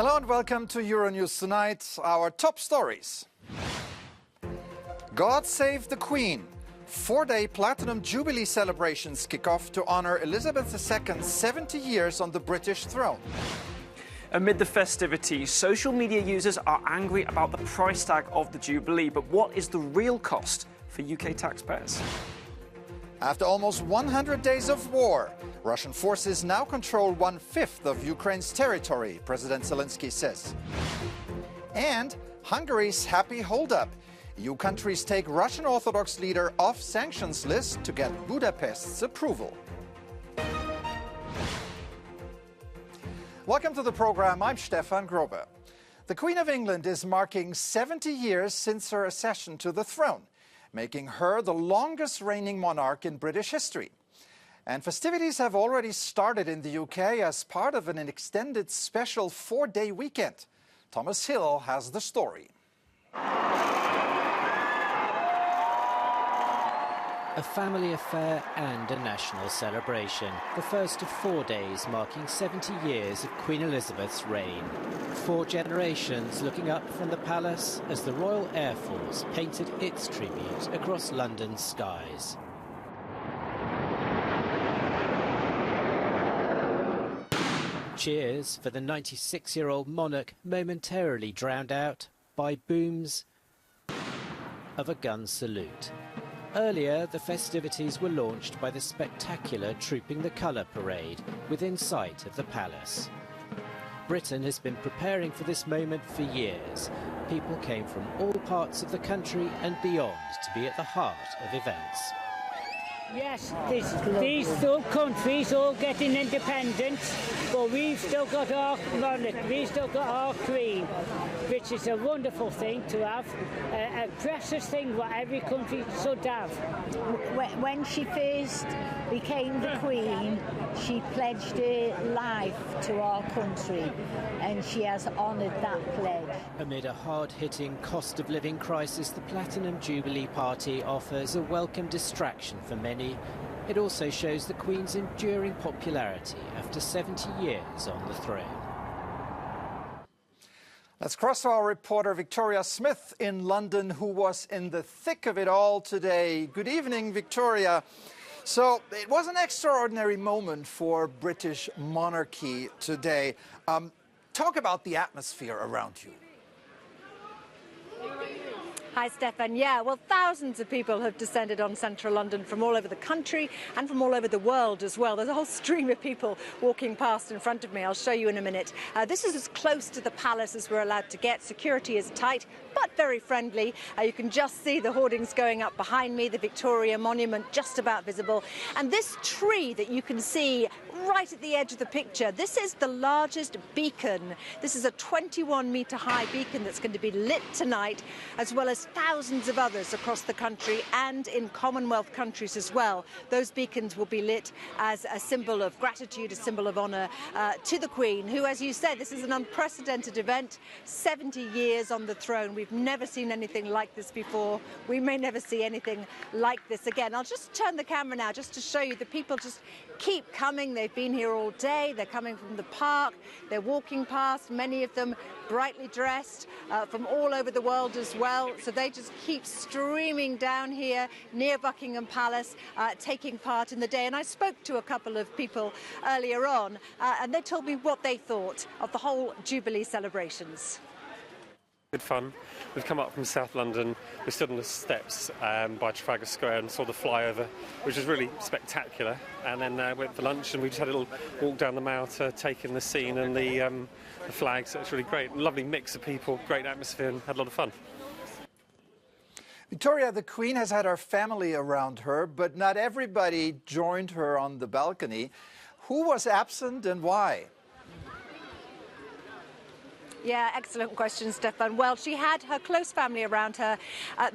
Hello and welcome to Euronews Tonight. Our top stories. God Save the Queen. 4-day Platinum Jubilee celebrations kick off to honour Elizabeth II's 70 years on the British throne. Amid the festivities, social media users are angry about the price tag of the Jubilee. But what is the real cost for UK taxpayers? After almost 100 days of war, Russian forces now control 1/5 of Ukraine's territory, President Zelensky says. And Hungary's happy hold-up. EU countries take Russian Orthodox leader off sanctions list to get Budapest's approval. Welcome to the program. I'm Stefan Grobe. The Queen of England is marking 70 years since her accession to the throne, making her the longest reigning monarch in British history. And festivities have already started in the UK as part of an extended special 4-day weekend. Thomas Hill has the story. A family affair and a national celebration. The first of 4 days marking 70 years of Queen Elizabeth's reign. 4 generations looking up from the palace as the Royal Air Force painted its tribute across London's skies. Cheers for the 96-year-old monarch momentarily drowned out by booms of a gun salute. Earlier, the festivities were launched by the spectacular Trooping the Colour parade within sight of the palace. Britain has been preparing for this moment for years. People came from all parts of the country and beyond to be at the heart of events. Yes, these two countries all getting independence, but we've still got our monarch, we've still got our queen, which is a wonderful thing to have, a precious thing what every country should have. When she first became the queen, she pledged her life to our country, and she has honoured that pledge. Amid a hard-hitting cost of living crisis, the Platinum Jubilee Party offers a welcome distraction for many. It also shows the Queen's enduring popularity after 70 years on the throne. Let's cross to our reporter Victoria Smith in London, who was in the thick of it all today. Good evening, Victoria. So it was an extraordinary moment for British monarchy today. Talk about the atmosphere around you. Hi, Stefan. Yeah, well, thousands of people have descended on central London from all over the country and from all over the world as well. There's a whole stream of people walking past in front of me. I'll show you in a minute. This is as close to the palace as we're allowed to get. Security is tight, but very friendly. You can just see the hoardings going up behind me, the Victoria Monument just about visible. And this tree that you can see right at the edge of the picture, this is the largest beacon. This is a 21-metre high beacon that's going to be lit tonight, as well as thousands of others across the country and in Commonwealth countries as well. Those beacons will be lit as a symbol of gratitude, a symbol of honour to the Queen, who, as you said, this is an unprecedented event. 70 years on the throne. We've never seen anything like this before. We may never see anything like this again. I'll just turn the camera now just to show you the people just keep coming. They've been here all day. They're coming from the park. They're walking past, many of them brightly dressed from all over the world as well. So they just keep streaming down here near Buckingham Palace, taking part in the day. And I spoke to a couple of people earlier on, and they told me what they thought of the whole Jubilee celebrations. Good fun. We've come up from South London. We stood on the steps by Trafalgar Square and saw the flyover, which was really spectacular. And then went for lunch, and we just had a little walk down the Mall to take in the scene and the flags. So it's really great. Lovely mix of people, great atmosphere, and had a lot of fun. Victoria, the Queen has had her family around her, but not everybody joined her on the balcony. Who was absent and why? Yeah, excellent question, Stefan. Well, she had her close family around her.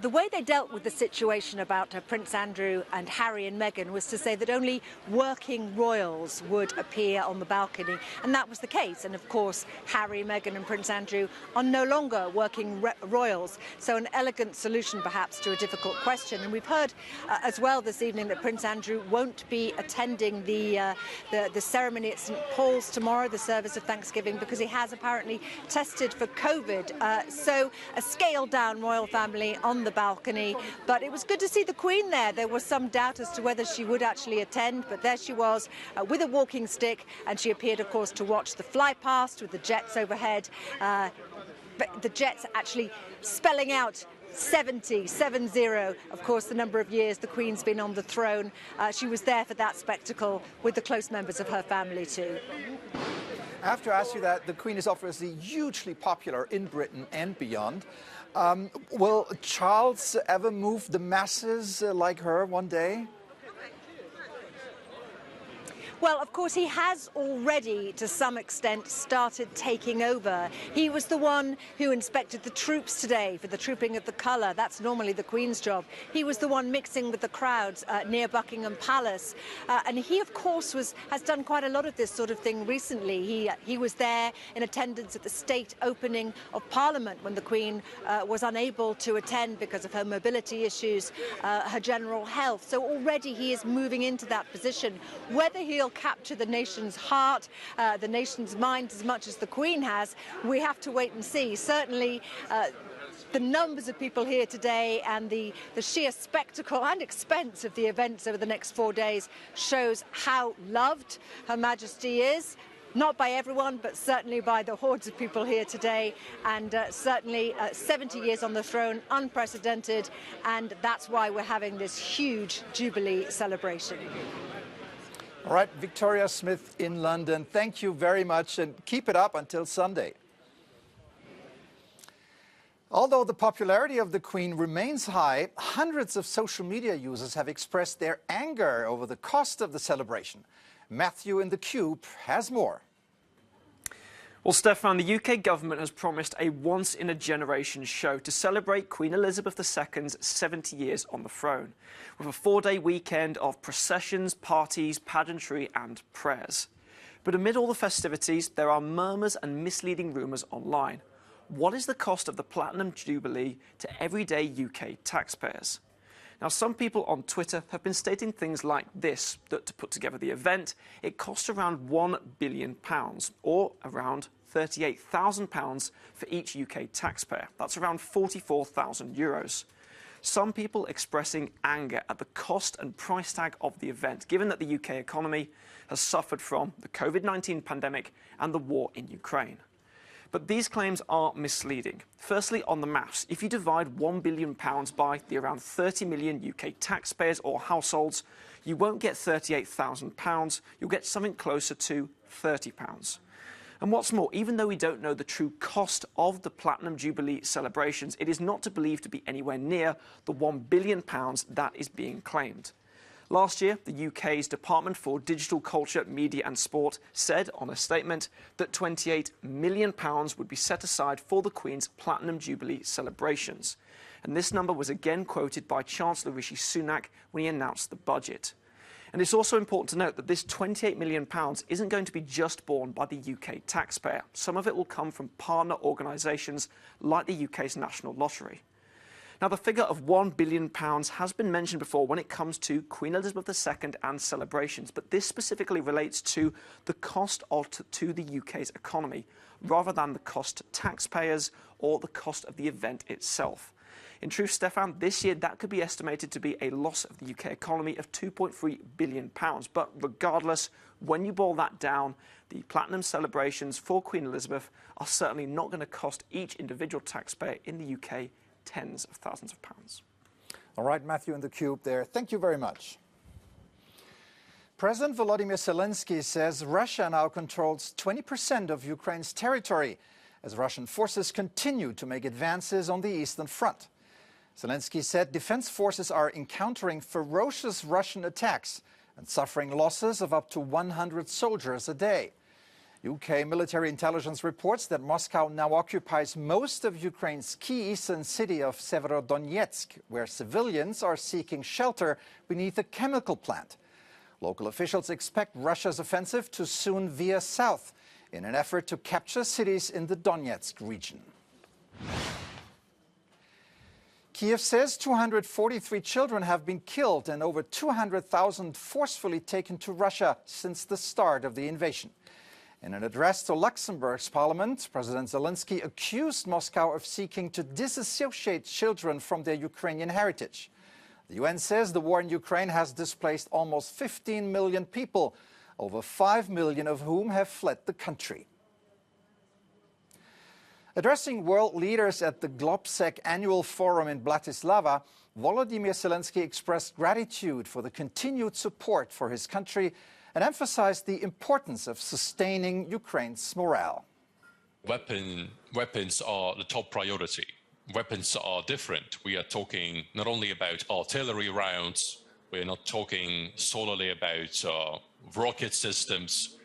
The way they dealt with the situation about Prince Andrew and Harry and Meghan was to say that only working royals would appear on the balcony, and that was the case. And of course, Harry, Meghan and Prince Andrew are no longer working royals, so an elegant solution perhaps to a difficult question. And we've heard as well this evening that Prince Andrew won't be attending the ceremony at St Paul's tomorrow, the service of Thanksgiving, because he has apparently tested for COVID. So a scaled-down royal family on the balcony. But it was good to see the Queen there. There was some doubt as to whether she would actually attend, but there she was with a walking stick, and she appeared, of course, to watch the fly past with the jets overhead. But the jets actually spelling out 70, of course, the number of years the Queen's been on the throne. She was there for that spectacle with the close members of her family too. I have to ask you that the Queen is obviously hugely popular in Britain and beyond. Will Charles ever move the masses like her one day? Well, of course, he has already, to some extent, started taking over. He was the one who inspected the troops today for the trooping of the colour. That's normally the Queen's job. He was the one mixing with the crowds near Buckingham Palace. And he, of course, has done quite a lot of this sort of thing recently. He was there in attendance at the state opening of Parliament when the Queen was unable to attend because of her mobility issues, her general health. So already he is moving into that position. Whether he'll capture the nation's heart, the nation's mind as much as the Queen has, we have to wait and see. Certainly, the numbers of people here today and the sheer spectacle and expense of the events over the next 4 days shows how loved Her Majesty is. Not by everyone, but certainly by the hordes of people here today. And certainly 70 years on the throne, unprecedented. And that's why we're having this huge Jubilee celebration. All right, Victoria Smith in London, thank you very much and keep it up until Sunday. Although the popularity of the Queen remains high, hundreds of social media users have expressed their anger over the cost of the celebration. Matthew in the Cube has more. Well, Stefan, the UK government has promised a once-in-a-generation show to celebrate Queen Elizabeth II's 70 years on the throne, with a 4-day weekend of processions, parties, pageantry and prayers. But amid all the festivities, there are murmurs and misleading rumours online. What is the cost of the Platinum Jubilee to everyday UK taxpayers? Now, some people on Twitter have been stating things like this, that to put together the event, it costs around £1 billion, or around £38,000 for each UK taxpayer. That's around €44,000. Some people expressing anger at the cost and price tag of the event, given that the UK economy has suffered from the COVID-19 pandemic and the war in Ukraine. But these claims are misleading. Firstly, on the maths, if you divide £1 billion by the around 30 million UK taxpayers or households, you won't get £38,000, you'll get something closer to £30. And what's more, even though we don't know the true cost of the Platinum Jubilee celebrations, it is not to believe to be anywhere near the £1 billion that is being claimed. Last year, the UK's Department for Digital Culture, Media and Sport said on a statement that £28 million would be set aside for the Queen's Platinum Jubilee celebrations. And this number was again quoted by Chancellor Rishi Sunak when he announced the budget. And it's also important to note that this £28 million isn't going to be just borne by the UK taxpayer. Some of it will come from partner organisations like the UK's National Lottery. Now, the figure of £1 billion has been mentioned before when it comes to Queen Elizabeth II and celebrations, but this specifically relates to the cost to the UK's economy, rather than the cost to taxpayers or the cost of the event itself. In truth, Stefan, this year that could be estimated to be a loss of the UK economy of £2.3 billion. But regardless, when you boil that down, the platinum celebrations for Queen Elizabeth are certainly not going to cost each individual taxpayer in the UK tens of thousands of pounds. All right, Matthew in the Cube there. Thank you very much. President Volodymyr Zelensky says Russia now controls 20% of Ukraine's territory as Russian forces continue to make advances on the Eastern Front. Zelensky said defense forces are encountering ferocious Russian attacks and suffering losses of up to 100 soldiers a day. UK military intelligence reports that Moscow now occupies most of Ukraine's key eastern city of Severodonetsk, where civilians are seeking shelter beneath a chemical plant. Local officials expect Russia's offensive to soon veer south in an effort to capture cities in the Donetsk region. Kiev says 243 children have been killed and over 200,000 forcefully taken to Russia since the start of the invasion. In an address to Luxembourg's parliament, President Zelensky accused Moscow of seeking to disassociate children from their Ukrainian heritage. The UN says the war in Ukraine has displaced almost 15 million people, over 5 million of whom have fled the country. Addressing world leaders at the Globsec annual forum in Bratislava, Volodymyr Zelensky expressed gratitude for the continued support for his country and emphasized the importance of sustaining Ukraine's morale. Weapons are the top priority. Weapons are different. We are talking not only about artillery rounds, we're not talking solely about rocket systems.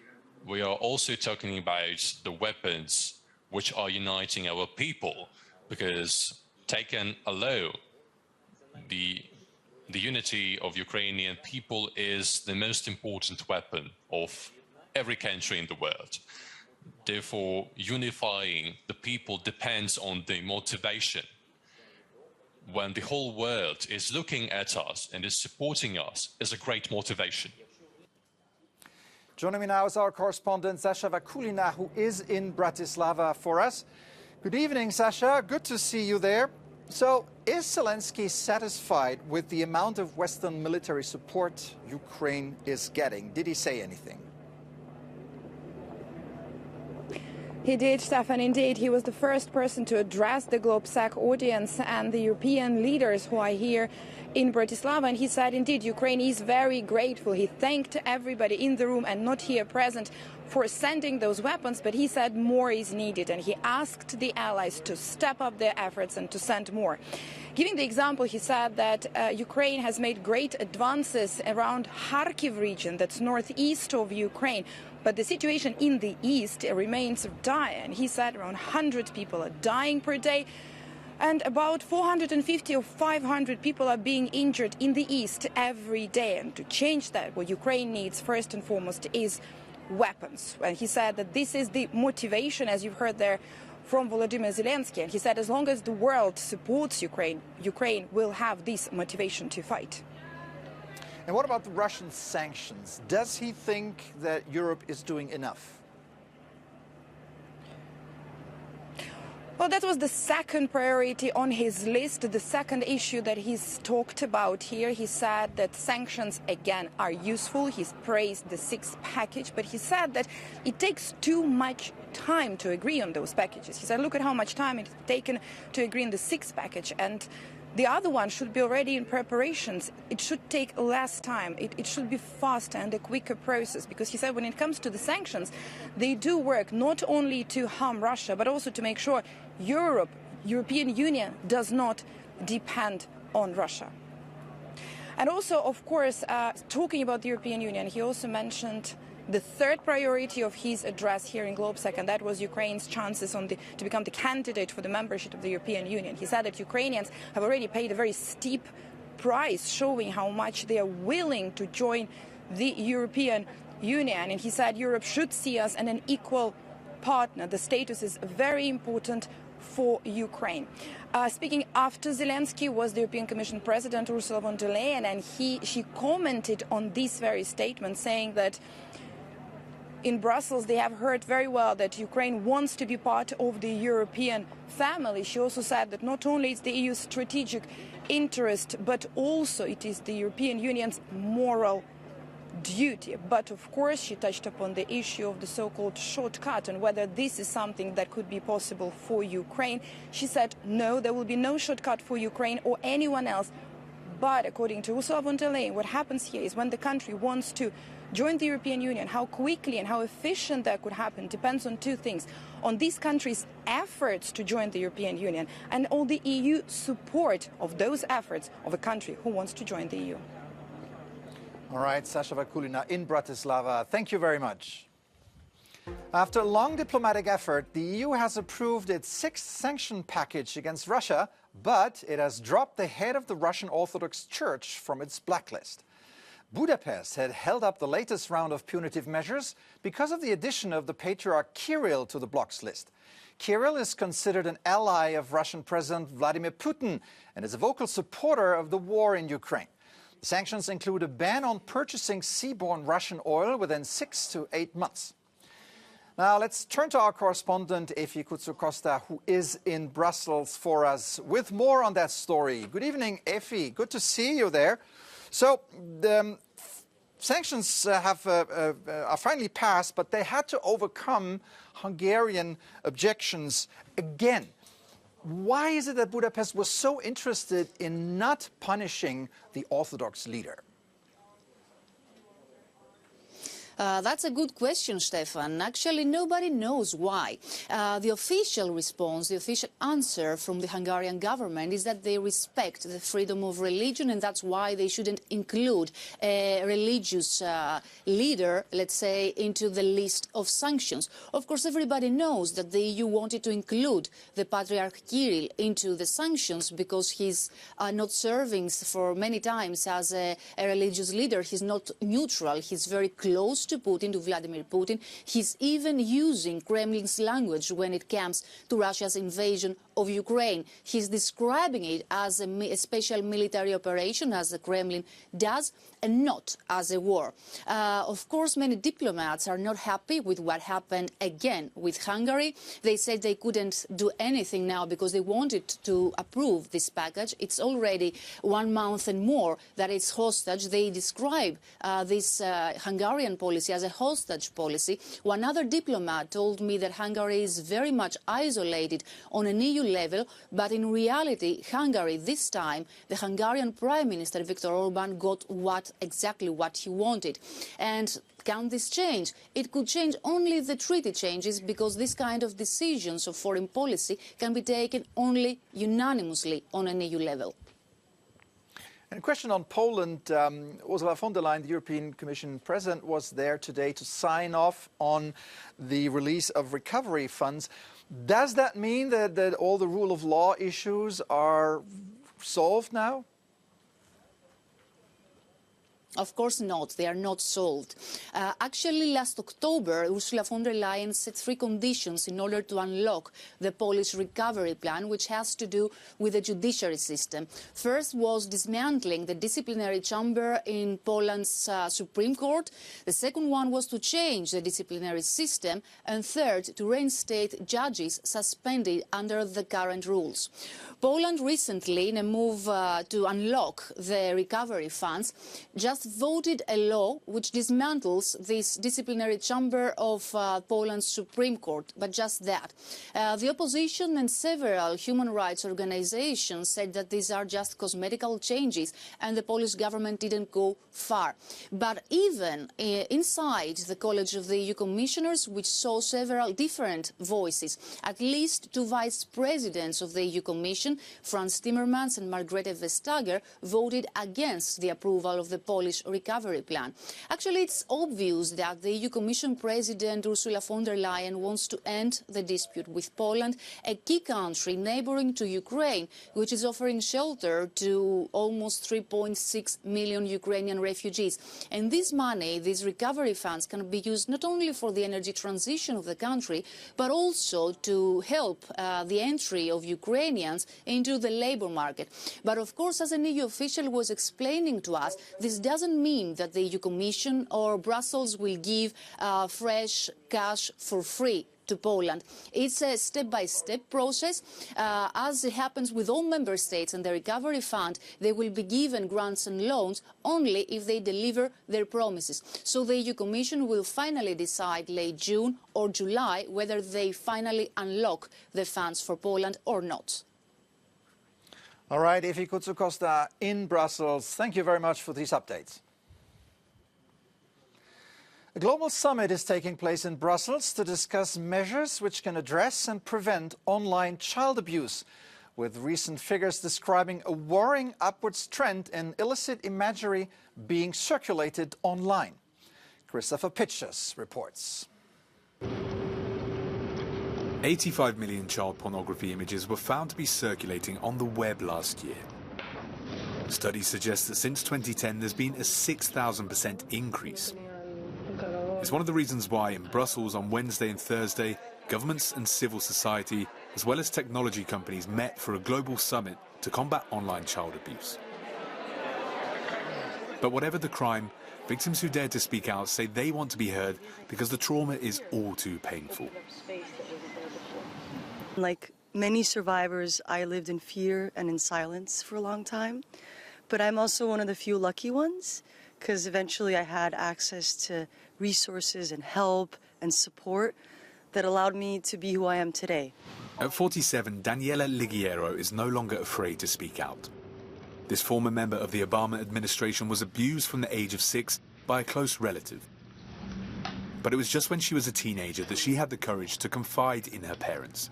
We are also talking about the weapons which are uniting our people, because taken alone, the unity of Ukrainian people is the most important weapon of every country in the world. Therefore, unifying the people depends on the motivation. When the whole world is looking at us and is supporting us, is a great motivation. Joining me now is our correspondent Sasha Vakulina, who is in Bratislava for us. Good evening, Sasha. Good to see you there. So, is Zelensky satisfied with the amount of Western military support Ukraine is getting? Did he say anything? He did, Stefan. Indeed, he was the first person to address the Globsec audience and the European leaders who are here in Bratislava. And he said, indeed, Ukraine is very grateful. He thanked everybody in the room and not here present for sending those weapons, but he said more is needed. And he asked the allies to step up their efforts and to send more. Giving the example, he said that Ukraine has made great advances around Kharkiv region, that's northeast of Ukraine. But the situation in the east remains dire. And he said around 100 people are dying per day. And about 450 or 500 people are being injured in the east every day. And to change that, what Ukraine needs first and foremost is weapons. And he said that this is the motivation, as you've heard there, from Volodymyr Zelensky. And he said as long as the world supports Ukraine, Ukraine will have this motivation to fight. And what about the Russian sanctions? Does he think that Europe is doing enough? Well, that was the second priority on his list, the second issue that he's talked about here. He said that sanctions, again, are useful. He's praised the sixth package, but he said that it takes too much time to agree on those packages. He said, look at how much time it's taken to agree on the sixth package, and the other one should be already in preparations. It should take less time. It should be faster and a quicker process, because he said when it comes to the sanctions, they do work not only to harm Russia, but also to make sure European Union does not depend on Russia. And also, of course, talking about the European Union, he also mentioned the third priority of his address here in Globsec, and that was Ukraine's chances to become the candidate for the membership of the European Union. He said that Ukrainians have already paid a very steep price, showing how much they are willing to join the European Union. And he said Europe should see us as an equal partner. The status is very important for Ukraine. Speaking after Zelensky was the European Commission President Ursula von der Leyen, and she commented on this very statement, saying that in Brussels, they have heard very well that Ukraine wants to be part of the European family. She also said that not only is the EU's strategic interest, but also it is the European Union's moral duty. But of course, she touched upon the issue of the so-called shortcut and whether this is something that could be possible for Ukraine. She said, no, there will be no shortcut for Ukraine or anyone else. But according to Ursula von der Leyen, what happens here is when the country wants to join the European Union, how quickly and how efficient that could happen depends on two things: on these countries' efforts to join the European Union and on the EU support of those efforts of a country who wants to join the EU. All right, Sasha Vakulina in Bratislava. Thank you very much. After a long diplomatic effort, the EU has approved its sixth sanction package against Russia, but it has dropped the head of the Russian Orthodox Church from its blacklist. Budapest had held up the latest round of punitive measures because of the addition of the Patriarch Kirill to the bloc's list. Kirill is considered an ally of Russian President Vladimir Putin and is a vocal supporter of the war in Ukraine. The sanctions include a ban on purchasing seaborne Russian oil within 6 to 8 months. Now let's turn to our correspondent, Efi Kutsu-Costa, who is in Brussels for us with more on that story. Good evening, Efi. Good to see you there. So the sanctions are finally passed, but they had to overcome Hungarian objections again. Why is it that Budapest was so interested in not punishing the Orthodox leader? That's a good question, Stefan. Actually, nobody knows why. The official response, the official answer from the Hungarian government is that they respect the freedom of religion, and that's why they shouldn't include a religious leader, let's say, into the list of sanctions. Of course, everybody knows that the EU wanted to include the Patriarch Kirill into the sanctions because he's not serving for many times as a religious leader. He's not neutral. He's very close to Putin, to Vladimir Putin. He's even using Kremlin's language when it comes to Russia's invasion of Ukraine. He's describing it as a special military operation, as the Kremlin does, and not as a war. Of course, many diplomats are not happy with what happened again with Hungary. They said they couldn't do anything now because they wanted to approve this package. It's already 1 month and more that it's hostage. They describe this Hungarian policy as a hostage policy. One other diplomat told me that Hungary is very much isolated on an EU level, but in reality, Hungary this time, the Hungarian Prime Minister Viktor Orban got exactly what he wanted. And can this change? It could change only if the treaty changes, because this kind of decisions of foreign policy can be taken only unanimously on an EU level. And a question on Poland. Ursula von der Leyen, the European Commission President, was there today to sign off on the release of recovery funds. Does that mean that all the rule of law issues are solved now? Of course not. They are not solved. Actually, last October, Ursula von der Leyen set 3 conditions in order to unlock the Polish recovery plan, which has to do with the judiciary system. First was dismantling the disciplinary chamber in Poland's Supreme Court. The second one was to change the disciplinary system. And third, to reinstate judges suspended under the current rules. Poland recently, in a move to unlock the recovery funds, just voted a law which dismantles this disciplinary chamber of Poland's Supreme Court, but just that. The opposition and several human rights organizations said that these are just cosmetical changes, and the Polish government didn't go far. But even inside the College of the EU Commissioners, which saw several different voices, at least 2 vice presidents of the EU Commission, Franz Timmermans and Margrethe Vestager, voted against the approval of the Polish recovery plan. Actually, it's obvious that the EU Commission President Ursula von der Leyen wants to end the dispute with Poland, a key country neighboring to Ukraine, which is offering shelter to almost 3.6 million Ukrainian refugees. And this money, these recovery funds, can be used not only for the energy transition of the country, but also to help the entry of Ukrainians into the labor market. But of course, as an EU official was explaining to us, this doesn't mean that the EU Commission or Brussels will give fresh cash for free to Poland. It's a step-by-step process. As it happens with all member states and the recovery fund, they will be given grants and loans only if they deliver their promises. So the EU Commission will finally decide late June or July whether they finally unlock the funds for Poland or not. All right, Efi Kutsu-Costa in Brussels. Thank you very much for these updates. A global summit is taking place in Brussels to discuss measures which can address and prevent online child abuse, with recent figures describing a worrying upwards trend in illicit imagery being circulated online. Christopher Pitchers reports. 85 million child pornography images were found to be circulating on the web last year. Studies suggest that since 2010 there's been a 6,000% increase. It's one of the reasons why in Brussels on Wednesday and Thursday, governments and civil society, as well as technology companies, met for a global summit to combat online child abuse. But whatever the crime, victims who dared to speak out say they want to be heard because the trauma is all too painful. Like many survivors, I lived in fear and in silence for a long time. But I'm also one of the few lucky ones, because eventually I had access to resources and help and support that allowed me to be who I am today. At 47, Daniela Liguero is no longer afraid to speak out. This former member of the Obama administration was abused from the age of 6 by a close relative. But it was just when she was a teenager that she had the courage to confide in her parents.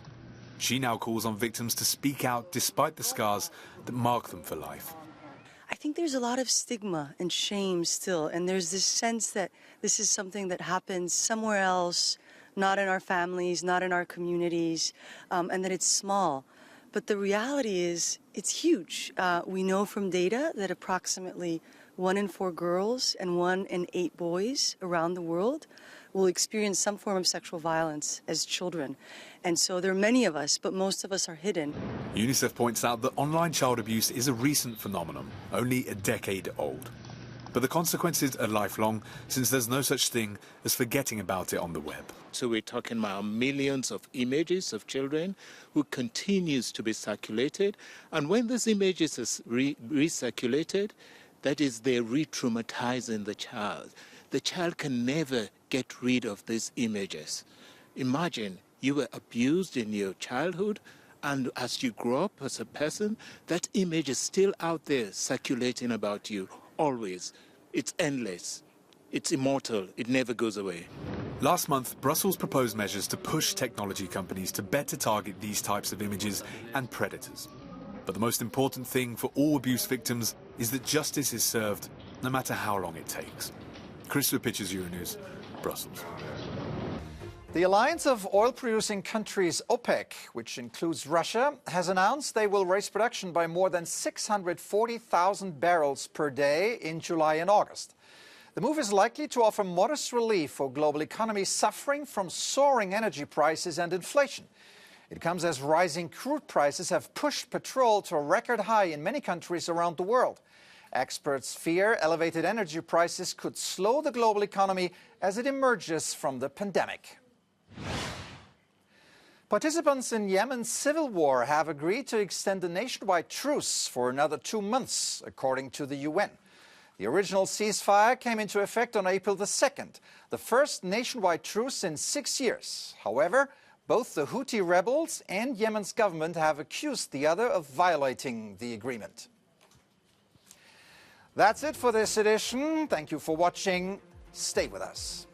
She now calls on victims to speak out despite the scars that mark them for life. I think there's a lot of stigma and shame still, and there's this sense that this is something that happens somewhere else, not in our families, not in our communities, and that it's small. But the reality is it's huge. We know from data that approximately 1 in 4 girls and 1 in 8 boys around the world will experience some form of sexual violence as children. And so there are many of us, but most of us are hidden. UNICEF points out that online child abuse is a recent phenomenon, only a decade old. But the consequences are lifelong, since there's no such thing as forgetting about it on the web. So we're talking about millions of images of children who continues to be circulated. And when these images are recirculated, that is, they're re-traumatizing the child. The child can never get rid of these images. Imagine you were abused in your childhood, and as you grow up as a person, that image is still out there circulating about you, always. It's endless. It's immortal. It never goes away. Last month, Brussels proposed measures to push technology companies to better target these types of images and predators. But the most important thing for all abuse victims is that justice is served, no matter how long it takes. Chris with Pictures Euronews, Brussels. The Alliance of Oil-Producing Countries, OPEC, which includes Russia, has announced they will raise production by more than 640,000 barrels per day in July and August. The move is likely to offer modest relief for global economies suffering from soaring energy prices and inflation. It comes as rising crude prices have pushed petrol to a record high in many countries around the world. Experts fear elevated energy prices could slow the global economy as it emerges from the pandemic. Participants in Yemen's civil war have agreed to extend a nationwide truce for another 2 months, according to the UN. The original ceasefire came into effect on April the 2nd, the first nationwide truce in 6 years. However, both the Houthi rebels and Yemen's government have accused the other of violating the agreement. That's it for this edition. Thank you for watching. Stay with us.